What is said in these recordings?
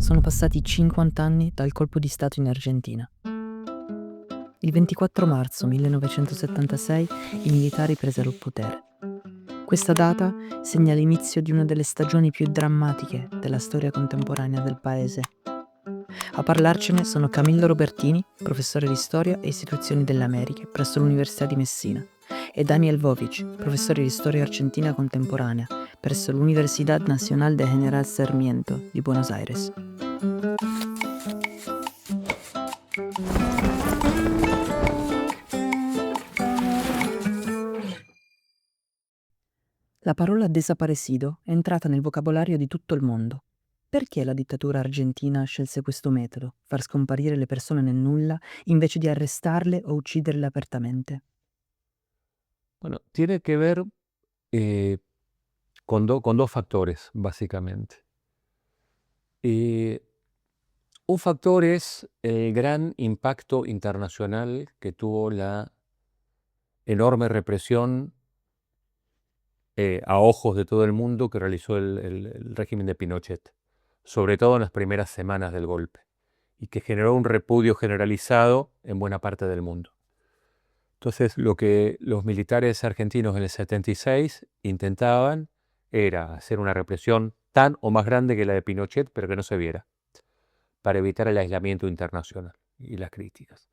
sono passati 50 anni dal colpo di Stato in Argentina. Il 24 marzo 1976 i militari presero il potere. Questa data segna l'inizio di una delle stagioni più drammatiche della storia contemporanea del paese. A parlarcene sono Camillo Robertini, professore di storia e istituzioni delle Americhe presso l'Università di Messina, e Daniel Vovic, professore di storia argentina contemporanea presso l'Universidad Nacional de General Sarmiento di Buenos Aires. La parola desaparecido è entrata nel vocabolario di tutto il mondo. Perché la dittatura argentina scelse questo metodo, far scomparire le persone nel nulla, invece di arrestarle o ucciderle apertamente? Bueno, tiene que ver con dos factores, básicamente. Un factor es el gran impacto internacional que tuvo la enorme represión a ojos de todo el mundo que realizó el régimen de Pinochet, sobre todo en las primeras semanas del golpe, y que generó un repudio generalizado en buena parte del mundo. Entonces, lo que los militares argentinos en el 76 intentaban era hacer una represión tan o más grande que la de Pinochet, pero que no se viera, para evitar el aislamiento internacional y las críticas.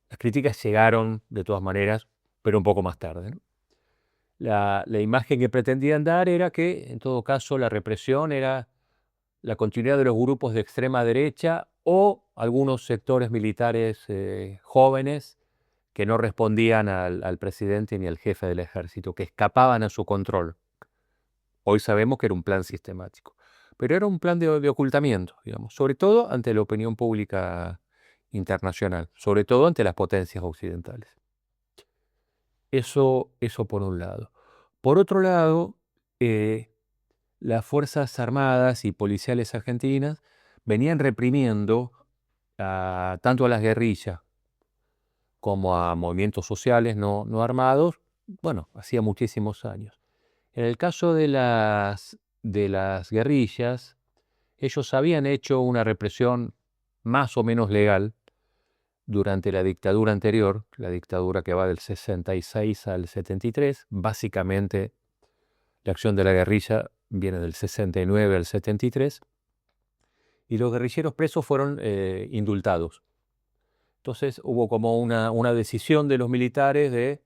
Las críticas llegaron de todas maneras, pero un poco más tarde, ¿no? La imagen que pretendían dar era que, en todo caso, la represión era la continuidad de los grupos de extrema derecha o algunos sectores militares jóvenes que no respondían al presidente ni al jefe del ejército, que escapaban a su control. Hoy sabemos que era un plan sistemático, pero era un plan de ocultamiento, digamos, sobre todo ante la opinión pública internacional, sobre todo ante las potencias occidentales. Eso por un lado. Por otro lado, las Fuerzas Armadas y policiales argentinas venían reprimiendo tanto a las guerrillas como a movimientos sociales no armados, bueno, hacía muchísimos años. En el caso de las guerrillas, ellos habían hecho una represión más o menos legal durante la dictadura anterior, la dictadura que va del 66 al 73. Básicamente, la acción de la guerrilla viene del 69 al 73, y los guerrilleros presos fueron indultados. Entonces hubo como una decisión de los militares de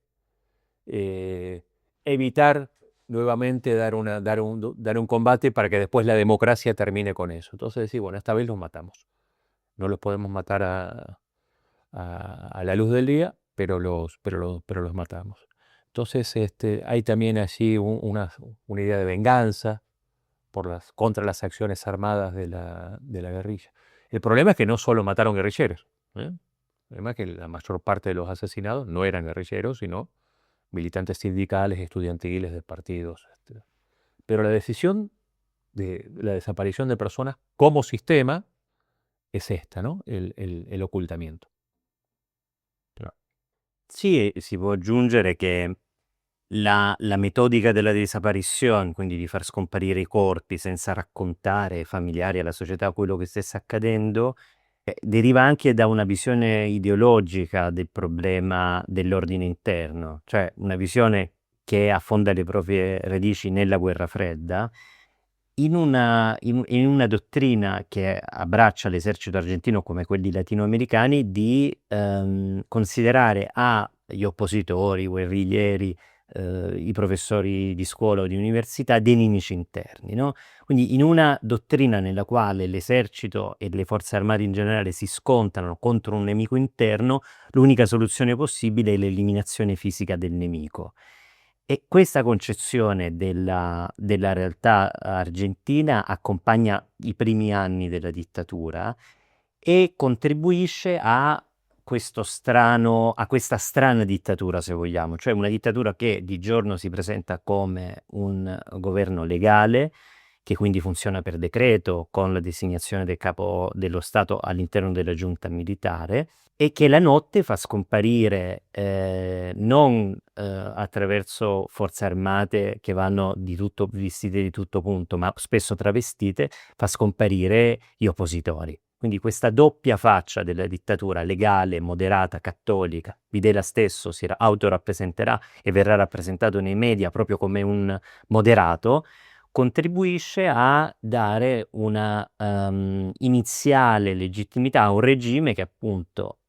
evitar nuevamente dar un combate para que después la democracia termine con eso. Entonces sí, bueno, esta vez los matamos. No los podemos matar a la luz del día, pero los matamos. Entonces hay también allí una idea de venganza contra las acciones armadas de la guerrilla. El problema es que no solo mataron guerrilleros, ¿eh? Además que la mayor parte de los asesinados no eran guerrilleros, sino militantes sindicales, estudiantiles, de partidos, etc. Pero la decisión de la desaparición de personas como sistema es esta, ¿no? El ocultamiento. Sì, si può aggiungere che la metodica della disapparizione, quindi di far scomparire i corpi senza raccontare ai familiari e alla società quello che stesse accadendo, deriva anche da una visione ideologica del problema dell'ordine interno, cioè una visione che affonda le proprie radici nella guerra fredda, in una dottrina che abbraccia l'esercito argentino come quelli latinoamericani di considerare gli oppositori, i guerriglieri, i professori di scuola o di università dei nemici interni, no? Quindi in una dottrina nella quale l'esercito e le forze armate in generale si scontrano contro un nemico interno, l'unica soluzione possibile è l'eliminazione fisica del nemico. E questa concezione della realtà argentina accompagna i primi anni della dittatura e contribuisce a questa strana dittatura, se vogliamo, cioè una dittatura che di giorno si presenta come un governo legale, che quindi funziona per decreto con la designazione del capo dello Stato all'interno della giunta militare, e che la notte fa scomparire non attraverso forze armate che vanno vestite di tutto punto, ma spesso travestite, fa scomparire gli oppositori. Quindi questa doppia faccia della dittatura legale, moderata, cattolica, Videla stesso si autorappresenterà e verrà rappresentato nei media proprio come un moderato, contribuisce a dare una iniziale legittimità a un regime che appunto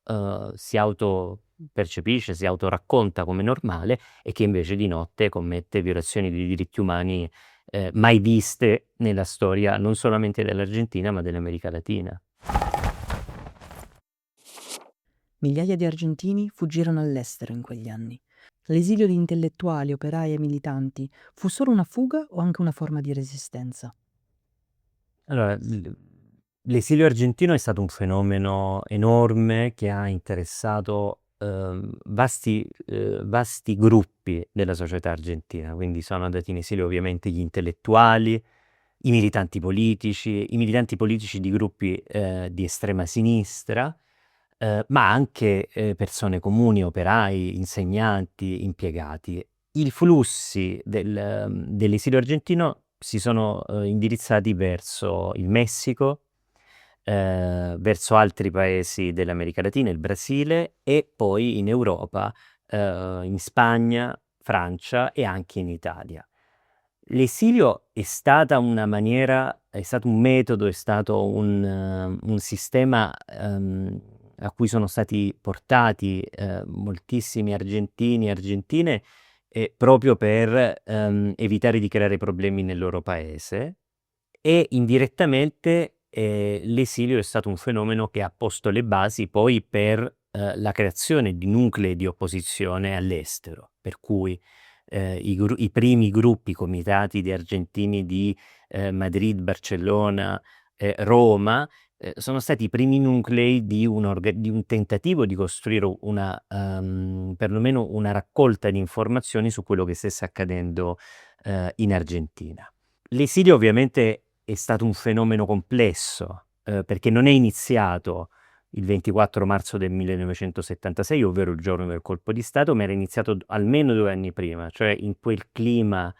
si autopercepisce, si autoracconta come normale, e che invece di notte commette violazioni dei diritti umani mai viste nella storia non solamente dell'Argentina ma dell'America Latina. Migliaia di argentini fuggirono all'estero in quegli anni. L'esilio di intellettuali, operai e militanti fu solo una fuga o anche una forma di resistenza? Allora, l'esilio argentino è stato un fenomeno enorme che ha interessato vasti gruppi della società argentina, quindi sono andati in esilio ovviamente gli intellettuali, i militanti politici di gruppi di estrema sinistra, ma anche persone comuni, operai, insegnanti, impiegati. I flussi dell'esilio argentino si sono indirizzati verso il Messico, verso altri paesi dell'America Latina, il Brasile, e poi in Europa, in Spagna, Francia e anche in Italia. L'esilio è stata una maniera, è stato un metodo, è stato un sistema a cui sono stati portati moltissimi argentini e argentine proprio per evitare di creare problemi nel loro paese, e indirettamente l'esilio è stato un fenomeno che ha posto le basi poi per la creazione di nuclei di opposizione all'estero, per cui i primi gruppi, comitati di argentini di Madrid, Barcellona, Roma, sono stati i primi nuclei di un tentativo di costruire perlomeno una raccolta di informazioni su quello che stesse accadendo in Argentina. L'esilio ovviamente è stato un fenomeno complesso, perché non è iniziato il 24 marzo del 1976, ovvero il giorno del colpo di Stato, ma era iniziato almeno 2 anni prima, cioè in quel clima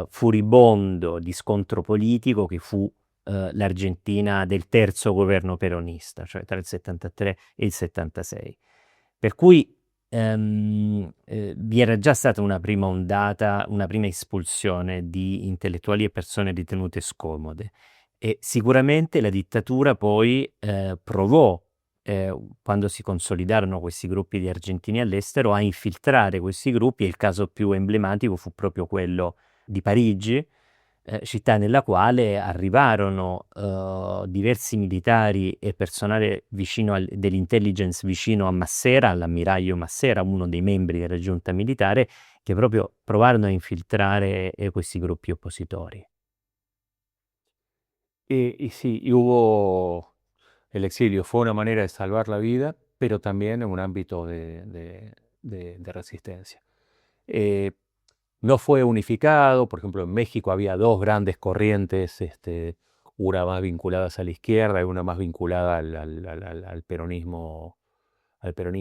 furibondo di scontro politico che fu l'Argentina del terzo governo peronista, cioè tra il 73 e il 76. Per cui vi era già stata una prima ondata, una prima espulsione di intellettuali e persone ritenute scomode, e sicuramente la dittatura poi provò, quando si consolidarono questi gruppi di argentini all'estero, a infiltrare questi gruppi, e il caso più emblematico fu proprio quello di Parigi, città nella quale arrivarono diversi militari e personale dell'intelligence vicino a Massera, all'ammiraglio Massera, uno dei membri della giunta militare, che proprio provarono a infiltrare questi gruppi oppositori. Y sí, y hubo el exilio, fue una manera de salvar la vida, pero también en un ámbito de resistencia. No fue unificado, por ejemplo, en México había dos grandes corrientes, una más vinculadas a la izquierda y una más vinculada al peronismo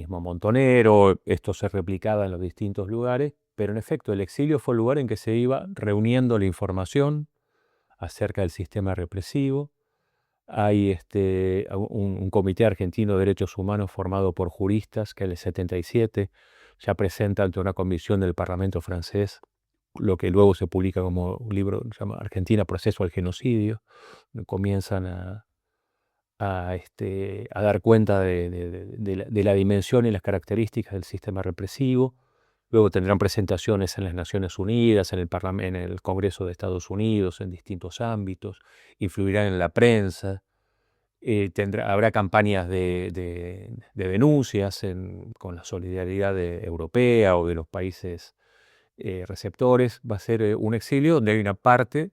montonero. Esto se replicaba en los distintos lugares, pero en efecto el exilio fue el lugar en que se iba reuniendo la información acerca del sistema represivo. Hay un comité argentino de derechos humanos formado por juristas que en el 77 ya presenta ante una comisión del Parlamento francés lo que luego se publica como un libro, se llama Argentina, Proceso al Genocidio. Comienzan a dar cuenta de la dimensión y las características del sistema represivo. Luego tendrán presentaciones en las Naciones Unidas, en el Congreso de Estados Unidos, en distintos ámbitos, influirán en la prensa. Habrá campañas de denuncias con la solidaridad europea o de los países receptores. Va a ser un exilio donde hay una parte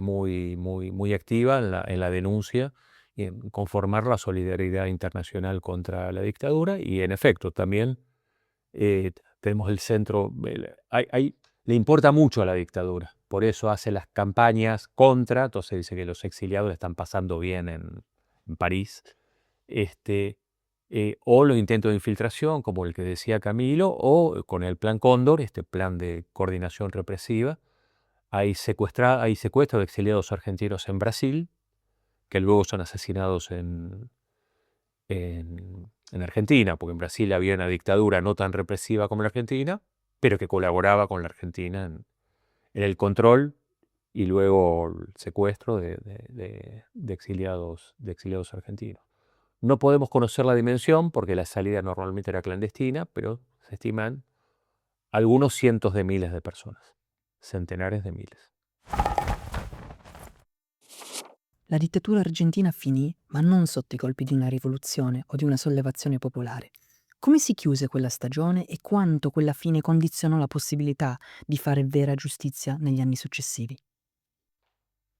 muy activa en la denuncia y en conformar la solidaridad internacional contra la dictadura. Y en efecto, también tenemos el centro, le importa mucho a la dictadura, por eso hace las campañas contra, entonces dice que los exiliados están pasando bien en París, o los intentos de infiltración, como el que decía Camilo, o con el Plan Cóndor, este plan de coordinación represiva. Hay secuestros de exiliados argentinos en Brasil, que luego son asesinados en Argentina, porque en Brasil había una dictadura no tan represiva como la Argentina, pero que colaboraba con la Argentina en el control y luego el secuestro de exiliados argentinos. No podemos conocer la dimensión porque la salida normalmente era clandestina, pero se estiman algunos cientos de miles de personas, centenares de miles. La dittatura argentina finì, ma non sotto i colpi di una rivoluzione o di una sollevazione popolare. Come si chiuse quella stagione e quanto quella fine condizionò la possibilità di fare vera giustizia negli anni successivi?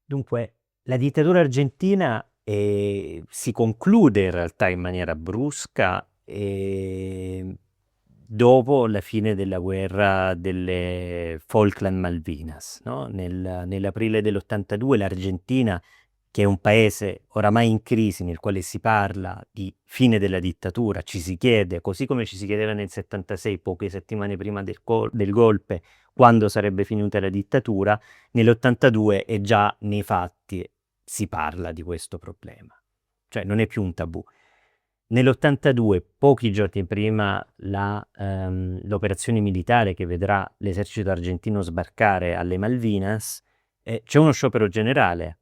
Dunque, la dittatura argentina si conclude in realtà in maniera brusca dopo la fine della guerra delle Falkland Malvinas, no? Nell'aprile dell'82 l'Argentina, che è un paese oramai in crisi nel quale si parla di fine della dittatura, ci si chiede, così come ci si chiedeva nel 76, poche settimane prima del golpe, quando sarebbe finita la dittatura, nell'82 e già nei fatti si parla di questo problema, cioè non è più un tabù. Nell'82, pochi giorni prima l'operazione militare che vedrà l'esercito argentino sbarcare alle Malvinas, c'è uno sciopero generale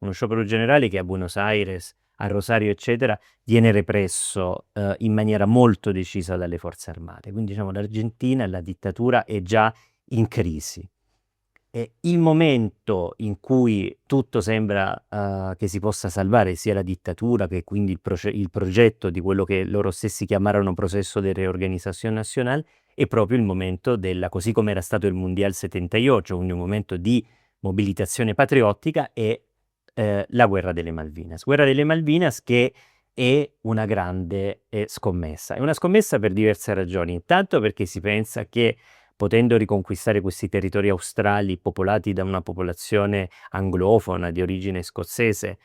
che a Buenos Aires, a Rosario, eccetera, viene represso in maniera molto decisa dalle forze armate. Quindi diciamo l'Argentina, la dittatura è già in crisi. Il momento in cui tutto sembra che si possa salvare, sia la dittatura che quindi il progetto di quello che loro stessi chiamarono processo di riorganizzazione nazionale, è proprio il momento così come era stato il Mondial 78, quindi un momento di mobilitazione patriottica, e la guerra delle Malvinas. Guerra delle Malvinas che è una grande scommessa. È una scommessa per diverse ragioni. Intanto perché si pensa che potendo riconquistare questi territori australi popolati da una popolazione anglofona di origine scozzese,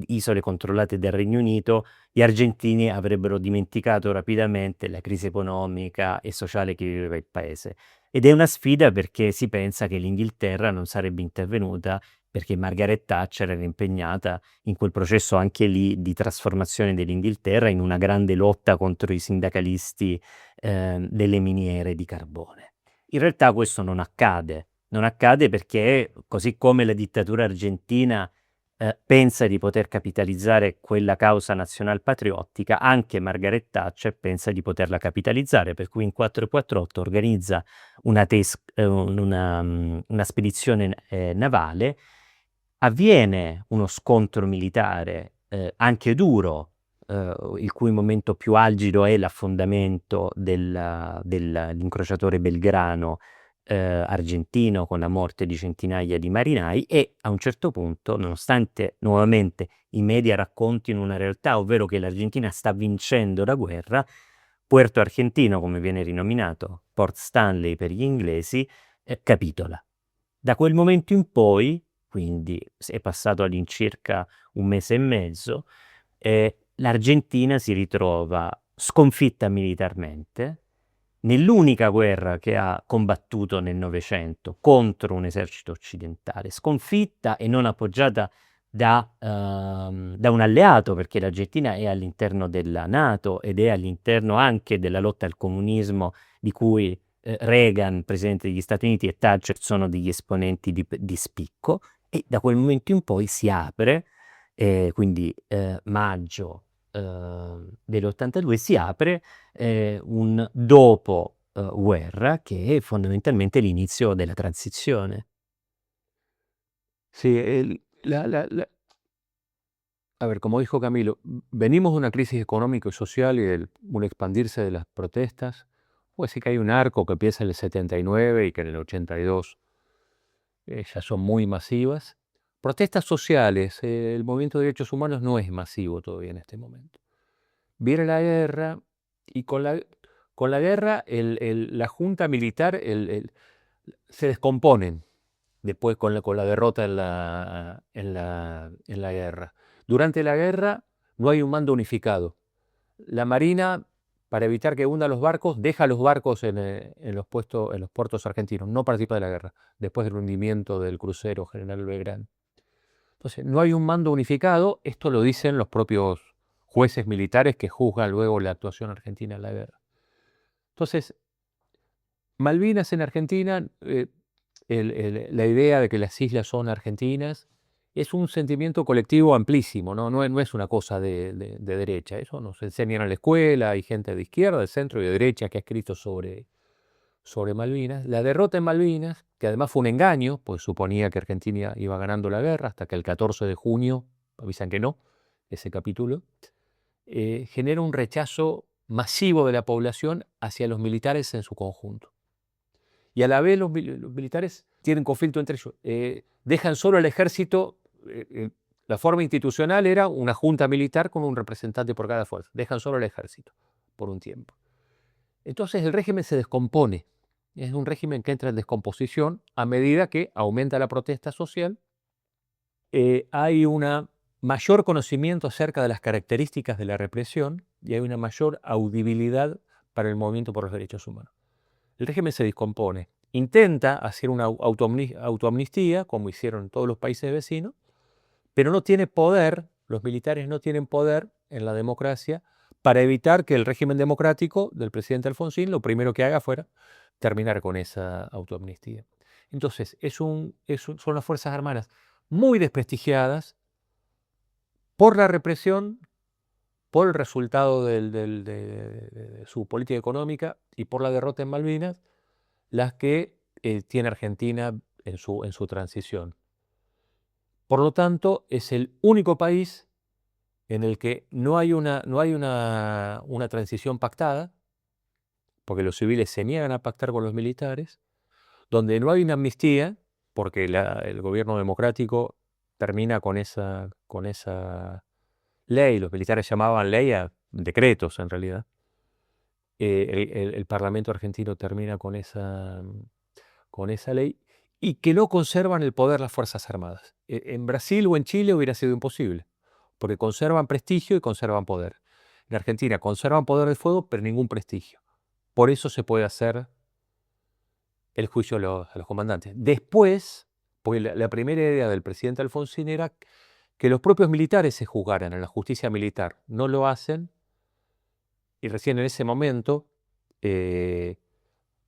isole controllate dal Regno Unito, gli argentini avrebbero dimenticato rapidamente la crisi economica e sociale che viveva il paese. Ed è una sfida perché si pensa che l'Inghilterra non sarebbe intervenuta perché Margaret Thatcher era impegnata in quel processo anche lì di trasformazione dell'Inghilterra in una grande lotta contro i sindacalisti delle miniere di carbone. In realtà questo non accade perché, così come la dittatura argentina pensa di poter capitalizzare quella causa nazional-patriottica, anche Margaret Thatcher pensa di poterla capitalizzare, per cui in 448 organizza una spedizione navale, avviene uno scontro militare anche duro, il cui momento più algido è l'affondamento dell'incrociatore Belgrano argentino, con la morte di centinaia di marinai, e a un certo punto, nonostante nuovamente i media raccontino una realtà, ovvero che l'Argentina sta vincendo la guerra, Puerto Argentino, come viene rinominato, Port Stanley per gli inglesi, capitola. Da quel momento in poi, quindi è passato all'incirca un mese e mezzo, l'Argentina si ritrova sconfitta militarmente nell'unica guerra che ha combattuto nel Novecento contro un esercito occidentale, sconfitta e non appoggiata da un alleato, perché l'Argentina è all'interno della NATO ed è all'interno anche della lotta al comunismo, di cui Reagan, presidente degli Stati Uniti, e Thatcher sono degli esponenti di spicco, e da quel momento in poi si apre, quindi maggio dell'82 si apre un dopo guerra che è fondamentalmente l'inizio della transizione. Sí, a ver, como dijo Camilo, venimos de una crisis económica y social y de un expandirse de las protestas. Puede decir que hay un arco que empieza en el 79 y que en el 82 ya son muy masivas. Protestas sociales, el movimiento de derechos humanos no es masivo todavía en este momento. Viene la guerra y con la guerra la junta militar, se descomponen después con la derrota en la guerra. Durante la guerra no hay un mando unificado. La Marina, para evitar que hunda los barcos, deja los barcos en los puertos argentinos, no participa de la guerra, después del hundimiento del crucero General Belgrano. Entonces, no hay un mando unificado, esto lo dicen los propios jueces militares que juzgan luego la actuación argentina en la guerra. Entonces, Malvinas en Argentina, la idea de que las islas son argentinas, es un sentimiento colectivo amplísimo, no es una cosa de derecha. Eso nos enseñan en la escuela, hay gente de izquierda, de centro y de derecha que ha escrito sobre Malvinas. La derrota en Malvinas, que además fue un engaño, pues suponía que Argentina iba ganando la guerra, hasta que el 14 de junio avisan que no, ese capítulo, genera un rechazo masivo de la población hacia los militares en su conjunto. Y a la vez los militares tienen conflicto entre ellos. Dejan solo al ejército. La forma institucional era una junta militar con un representante por cada fuerza. Dejan solo al ejército por un tiempo. Entonces el régimen se descompone. Es un régimen que entra en descomposición a medida que aumenta la protesta social. Hay un mayor conocimiento acerca de las características de la represión y hay una mayor audibilidad para el movimiento por los derechos humanos. El régimen se descompone. Intenta hacer una autoamnistía, como hicieron todos los países vecinos, pero no tiene poder, los militares no tienen poder en la democracia para evitar que el régimen democrático del presidente Alfonsín lo primero que haga fuera terminar con esa autoamnistía. Entonces, son las Fuerzas Armadas muy desprestigiadas por la represión, por el resultado de su política económica y por la derrota en Malvinas, las que tiene Argentina en su transición. Por lo tanto, es el único país en el que no hay una transición pactada, porque los civiles se niegan a pactar con los militares, donde no hay una amnistía, porque el gobierno democrático termina con esa ley, los militares llamaban ley a decretos en realidad. El Parlamento argentino termina con esa ley y que no conservan el poder las Fuerzas Armadas. En Brasil o en Chile hubiera sido imposible, porque conservan prestigio y conservan poder. En Argentina conservan poder de fuego, pero ningún prestigio. Por eso se puede hacer el juicio a los comandantes. Después, porque la primera idea del presidente Alfonsín era que los propios militares se juzgaran en la justicia militar. No lo hacen y recién en ese momento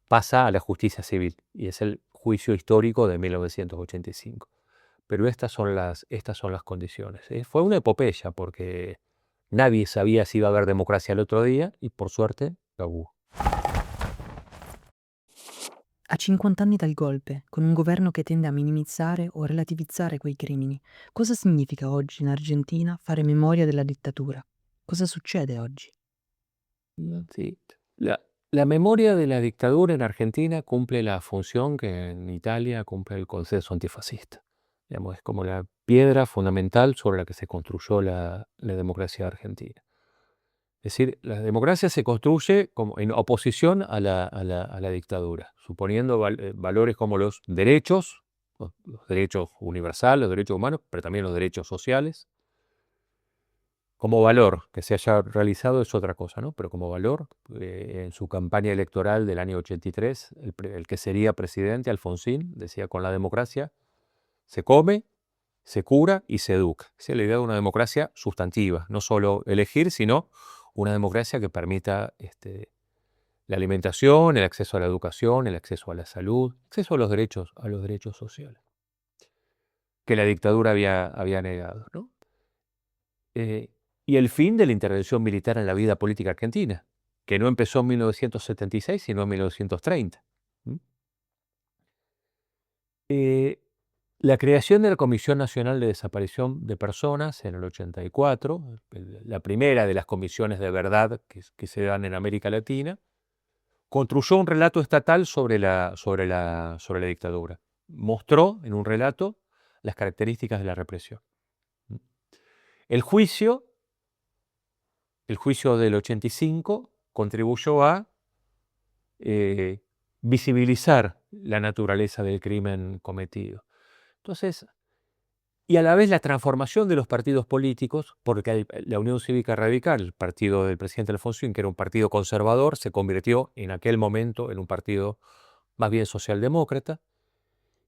pasa a la justicia civil y es el juicio histórico de 1985. Pero estas son las condiciones. Fue una epopeya porque nadie sabía si iba a haber democracia el otro día y por suerte la hubo. A 50 anni dal golpe, con un governo che tende a minimizzare o relativizzare quei crimini, cosa significa oggi in Argentina fare memoria della dittatura? Cosa succede oggi? Sí. La memoria de la dictadura en Argentina cumple la función que en Italia cumple el consenso antifascista. Digamos, es como la piedra fundamental sobre la que se construyó la democracia argentina. Es decir, la democracia se construye como en oposición a la dictadura, suponiendo valores como los derechos universales, los derechos humanos, pero también los derechos sociales. Como valor, que se haya realizado es otra cosa, ¿no? Pero como valor, en su campaña electoral del año 83, el que sería presidente, Alfonsín, decía: con la democracia se come, se cura y se educa. Esa es la idea de una democracia sustantiva, no solo elegir, sino una democracia que permita la alimentación, el acceso a la educación, el acceso a la salud, acceso a los derechos sociales, que la dictadura había negado, ¿no? Y el fin de la intervención militar en la vida política argentina, que no empezó en 1976, sino en 1930. La creación de la Comisión Nacional de Desaparición de Personas en el 84, la primera de las comisiones de verdad que se dan en América Latina, construyó un relato estatal sobre la dictadura. Mostró en un relato las características de la represión. El juicio del 85 contribuyó a visibilizar la naturaleza del crimen cometido. Entonces, y a la vez la transformación de los partidos políticos, porque la Unión Cívica Radical, el partido del presidente Alfonsín, que era un partido conservador, se convirtió en aquel momento en un partido más bien socialdemócrata,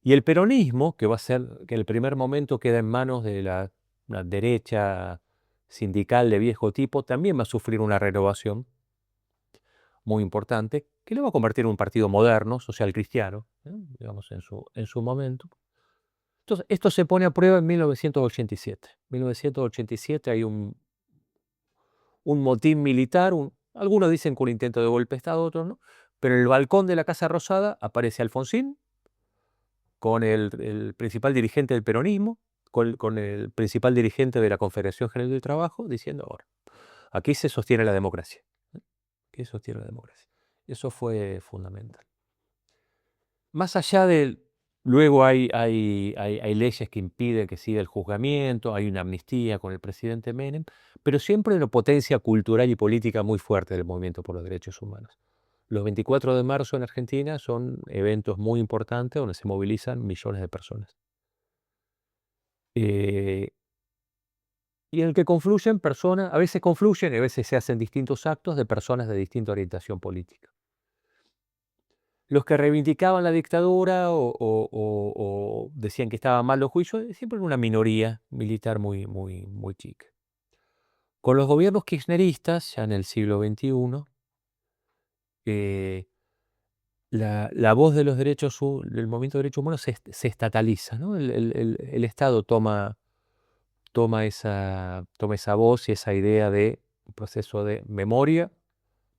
y el peronismo, que va a ser, que en el primer momento queda en manos de la derecha sindical de viejo tipo, también va a sufrir una renovación muy importante, que le va a convertir en un partido moderno, social cristiano, digamos, en su momento. Entonces, esto se pone a prueba en 1987. En 1987 hay un motín militar, algunos dicen que un intento de golpe de Estado, otros no, pero en el balcón de la Casa Rosada aparece Alfonsín con el principal dirigente del peronismo, con el principal dirigente de la Confederación General del Trabajo, diciendo, ahora, aquí se sostiene la democracia. Aquí se sostiene la democracia. Eso fue fundamental. Más allá del... Luego hay leyes que impiden que siga el juzgamiento, hay una amnistía con el presidente Menem, pero siempre una potencia cultural y política muy fuerte del movimiento por los derechos humanos. Los 24 de marzo en Argentina son eventos muy importantes donde se movilizan millones de personas. Y en el que confluyen personas, a veces confluyen y a veces se hacen distintos actos de personas de distinta orientación política. Los que reivindicaban la dictadura o decían que estaban mal los juicios, siempre era una minoría militar muy, muy, muy chica. Con los gobiernos kirchneristas, ya en el siglo XXI, la voz de los derechos, del movimiento de derechos humanos se estataliza, ¿no? El Estado toma esa voz y esa idea de un proceso de memoria,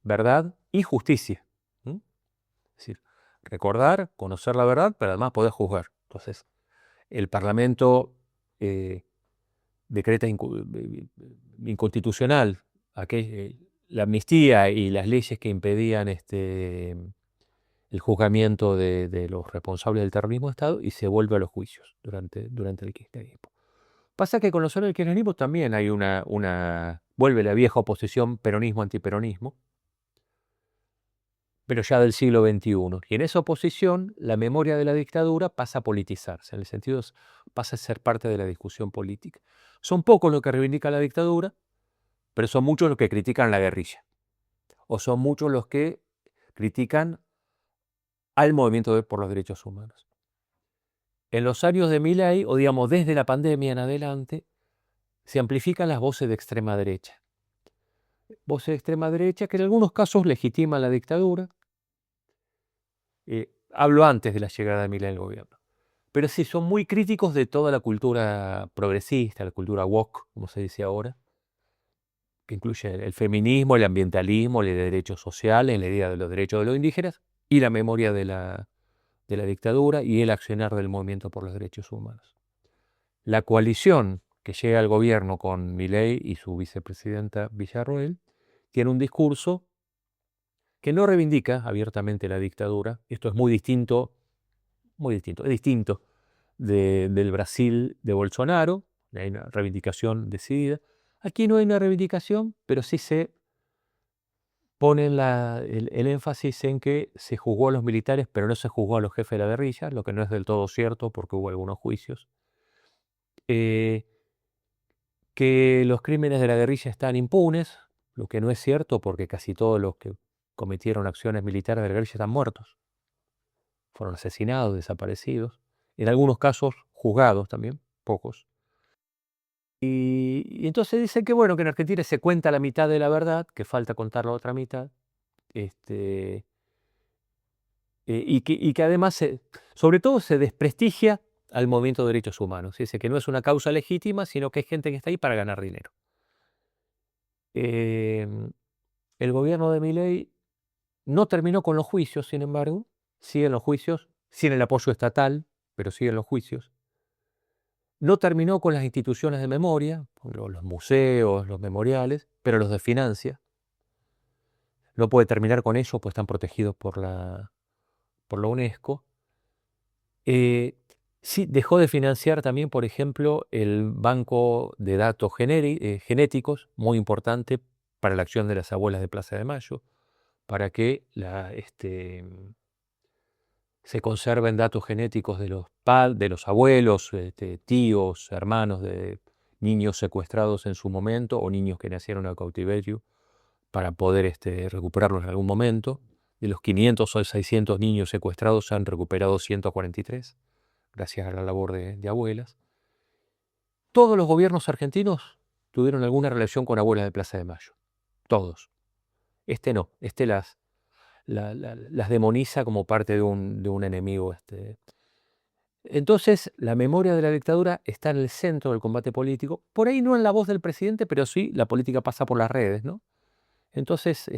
verdad y justicia. Es decir, recordar, conocer la verdad, pero además poder juzgar. Entonces, el Parlamento decreta inconstitucional la amnistía y las leyes que impedían el juzgamiento de los responsables del terrorismo de Estado y se vuelve a los juicios durante el kirchnerismo. Pasa que con los años del kirchnerismo también hay vuelve la vieja oposición peronismo-antiperonismo, pero ya del siglo XXI. Y en esa oposición, la memoria de la dictadura pasa a politizarse, en el sentido pasa a ser parte de la discusión política. Son pocos los que reivindican la dictadura, pero son muchos los que critican la guerrilla. O son muchos los que critican al movimiento por los derechos humanos. En los años de Milei, o digamos desde la pandemia en adelante, se amplifican las voces de extrema derecha. Voces de extrema derecha que en algunos casos legitiman la dictadura. Hablo antes de la llegada de Milei al gobierno. Pero sí, son muy críticos de toda la cultura progresista, la cultura woke, como se dice ahora, que incluye el feminismo, el ambientalismo, el de derechos sociales, la idea de los derechos de los indígenas y la memoria de la dictadura y el accionar del movimiento por los derechos humanos. La coalición que llega al gobierno con Milei y su vicepresidenta Villarroel tiene un discurso que no reivindica abiertamente la dictadura. Esto es muy distinto, es distinto del Brasil de Bolsonaro. Hay una reivindicación decidida. Aquí no hay una reivindicación, pero sí se pone el énfasis en que se juzgó a los militares, pero no se juzgó a los jefes de la guerrilla, lo que no es del todo cierto porque hubo algunos juicios. Que los crímenes de la guerrilla están impunes, lo que no es cierto porque casi todos los que cometieron acciones militares de la guerrilla están muertos. Fueron asesinados, desaparecidos, en algunos casos juzgados también, pocos. Y entonces dicen que bueno, que en Argentina se cuenta la mitad de la verdad, que falta contar la otra mitad, y que además, sobre todo, se desprestigia al movimiento de derechos humanos. Dice que no es una causa legítima, sino que hay gente que está ahí para ganar dinero. El gobierno de Milei no terminó con los juicios, sin embargo, siguen los juicios, sin el apoyo estatal, pero siguen los juicios. No terminó con las instituciones de memoria, los museos, los memoriales, pero los desfinancia. No puede terminar con ellos, pues están protegidos por la UNESCO. Sí, dejó de financiar también, por ejemplo, el banco de datos genéticos, muy importante para la acción de las abuelas de Plaza de Mayo, para que se conserven datos genéticos de los abuelos, tíos, hermanos de niños secuestrados en su momento o niños que nacieron en cautiverio para poder recuperarlos en algún momento. De los 500 o 600 niños secuestrados se han recuperado 143, gracias a la labor de abuelas. Todos los gobiernos argentinos tuvieron alguna relación con abuelas de Plaza de Mayo. Todos. No. Las demoniza como parte de un enemigo. Entonces, la memoria de la dictadura está en el centro del combate político. Por ahí no en la voz del presidente, pero sí la política pasa por las redes, ¿no? Entonces,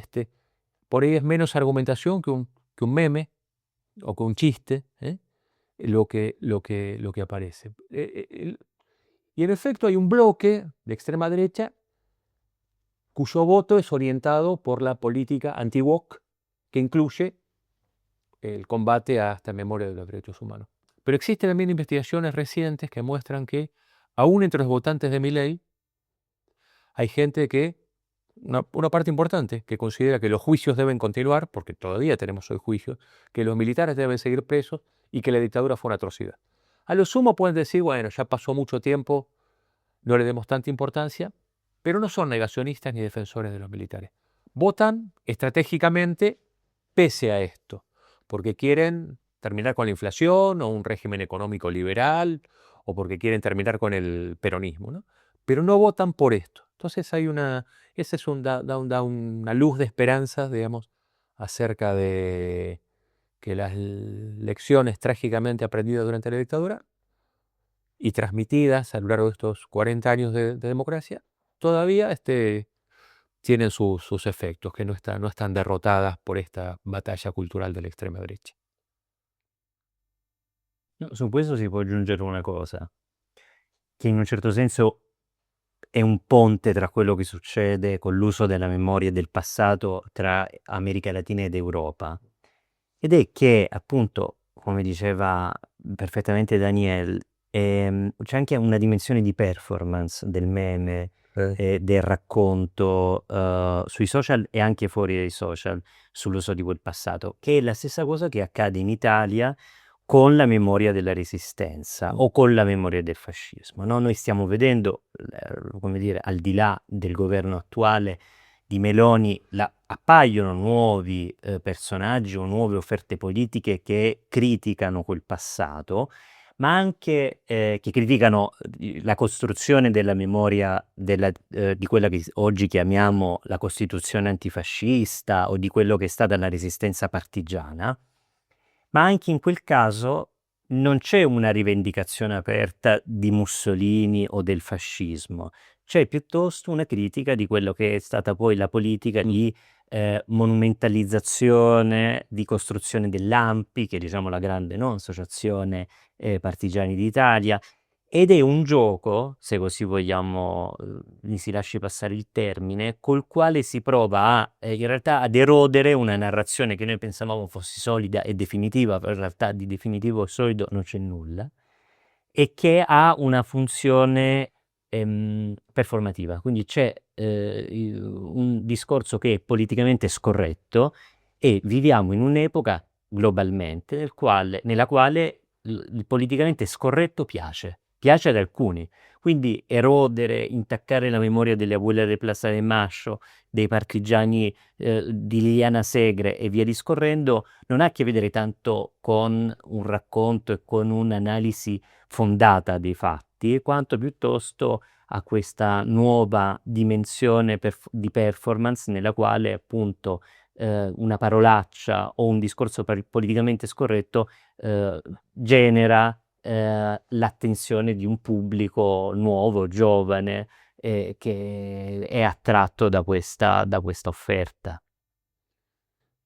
por ahí es menos argumentación que un meme o que un chiste, lo que aparece. Y en efecto hay un bloque de extrema derecha cuyo voto es orientado por la política anti-woke, que incluye el combate a esta memoria de los derechos humanos. Pero existen también investigaciones recientes que muestran que aún entre los votantes de Milei hay gente una parte importante, que considera que los juicios deben continuar, porque todavía tenemos hoy juicios, que los militares deben seguir presos y que la dictadura fue una atrocidad. A lo sumo pueden decir, bueno, ya pasó mucho tiempo, no le demos tanta importancia, pero no son negacionistas ni defensores de los militares. Votan estratégicamente pese a esto, porque quieren terminar con la inflación o un régimen económico liberal, o porque quieren terminar con el peronismo, ¿no? Pero no votan por esto. Entonces ese da una luz de esperanza, digamos, acerca de que las lecciones trágicamente aprendidas durante la dictadura y transmitidas a lo largo de estos 40 años de democracia, todavía tienen sus efectos, que no están derrotadas por esta batalla cultural de la extrema derecha. No, su questo si può aggiungere una cosa, che in un certo senso è un ponte tra quello che succede con l'uso della memoria del passato tra America Latina ed Europa. Ed è che, appunto, come diceva perfettamente Daniel, c'è anche una dimensione di performance del meme, del racconto sui social e anche fuori dai social sull'uso di quel passato, che è la stessa cosa che accade in Italia con la memoria della resistenza o con la memoria del fascismo, no? Noi stiamo vedendo, come dire, al di là del governo attuale di Meloni, appaiono nuovi personaggi o nuove offerte politiche che criticano quel passato, ma anche che criticano la costruzione della memoria di quella che oggi chiamiamo la Costituzione antifascista o di quello che è stata la resistenza partigiana, ma anche in quel caso non c'è una rivendicazione aperta di Mussolini o del fascismo, c'è piuttosto una critica di quello che è stata poi la politica di monumentalizzazione, di costruzione dell'ANPI, che è diciamo la grande associazione partigiani d'Italia, ed è un gioco, se così vogliamo, mi si lasci passare il termine, col quale si prova in realtà ad erodere una narrazione che noi pensavamo fosse solida e definitiva, però in realtà di definitivo e solido non c'è nulla, e che ha una funzione performativa. Quindi c'è un discorso che è politicamente scorretto e viviamo in un'epoca globalmente nella quale il politicamente scorretto piace ad alcuni. Quindi erodere, intaccare la memoria delle abuele di Plaza de Mayo, dei partigiani di Liliana Segre e via discorrendo, non ha a che vedere tanto con un racconto e con un'analisi fondata dei fatti, quanto piuttosto a questa nuova dimensione di performance nella quale appunto una parolaccia o un discorso politicamente scorretto genera l'attenzione di un pubblico nuovo, giovane, che è attratto da questa offerta.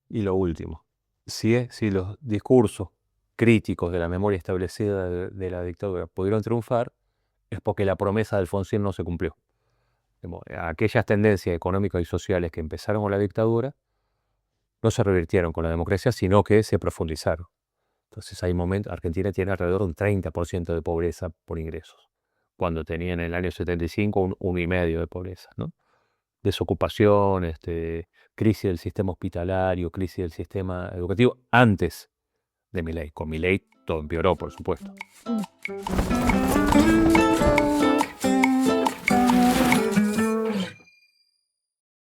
Y lo último, si los discursos críticos de la memoria establecida de la dictadura pudieron triunfar, es porque la promesa de Alfonsín no se cumplió. Aquellas tendencias económicas y sociales que empezaron con la dictadura no se revirtieron con la democracia, sino que se profundizaron. Entonces hay momentos, Argentina tiene alrededor de un 30% de pobreza por ingresos, cuando tenía en el año 75 un 1,5% de pobreza, ¿no? Desocupación, crisis del sistema hospitalario, crisis del sistema educativo, antes de Milei. Con Milei todo empeoró, por supuesto.